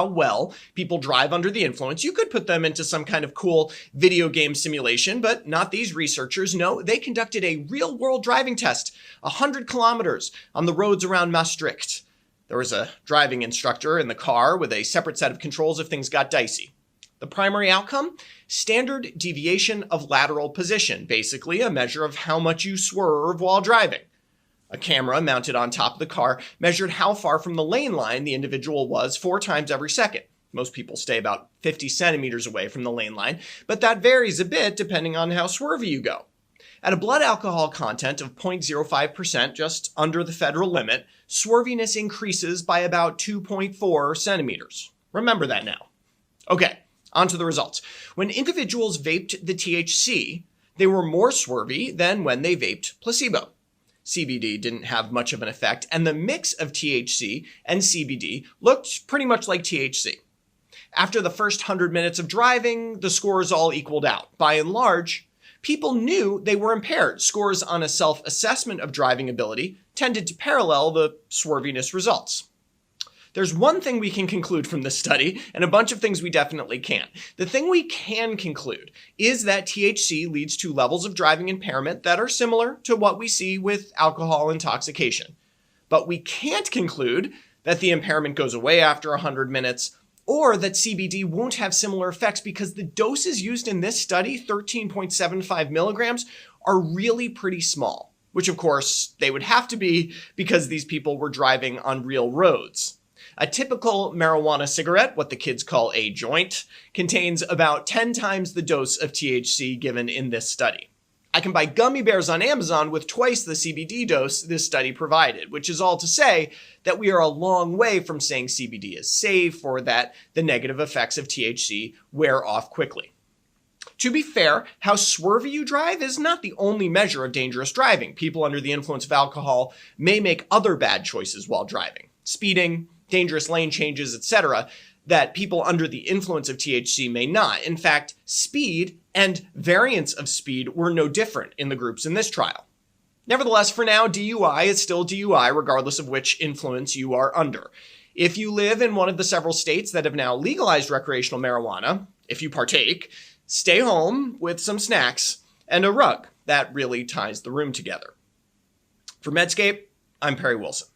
how well people drive under the influence. You could put them into some kind of cool video game simulation, but not these researchers. No, they conducted a real-world driving test, 100 kilometers on the roads around Maastricht. There was a driving instructor in the car with a separate set of controls if things got dicey. The primary outcome? Standard deviation of lateral position, basically a measure of how much you swerve while driving. A camera mounted on top of the car measured how far from the lane line the individual was 4 times every second. Most people stay about 50 centimeters away from the lane line, but that varies a bit depending on how swervy you go. At a blood alcohol content of 0.05%, just under the federal limit, swerviness increases by about 2.4 centimeters. Remember that now. Okay, on to the results. When individuals vaped the THC, they were more swervy than when they vaped placebo. CBD didn't have much of an effect, and the mix of THC and CBD looked pretty much like THC. After the first 100 minutes of driving, the scores all equaled out. By and large, people knew they were impaired. Scores on a self-assessment of driving ability tended to parallel the swerviness results. There's one thing we can conclude from this study, and a bunch of things we definitely can't. The thing we can conclude is that THC leads to levels of driving impairment that are similar to what we see with alcohol intoxication. But we can't conclude that the impairment goes away after 100 minutes, or that CBD won't have similar effects because the doses used in this study, 13.75 milligrams, are really pretty small, which of course they would have to be because these people were driving on real roads. A typical marijuana cigarette, what the kids call a joint, contains about 10 times the dose of THC given in this study. I can buy gummy bears on Amazon with twice the CBD dose this study provided, which is all to say that we are a long way from saying CBD is safe or that the negative effects of THC wear off quickly. To be fair, how swervy you drive is not the only measure of dangerous driving. People under the influence of alcohol may make other bad choices while driving. Speeding, dangerous lane changes, etc., that people under the influence of THC may not. In fact, speed and variants of speed were no different in the groups in this trial. Nevertheless, for now, DUI is still DUI regardless of which influence you are under. If you live in one of the several states that have now legalized recreational marijuana, if you partake, stay home with some snacks and a rug. That really ties the room together. For Medscape, I'm Perry Wilson.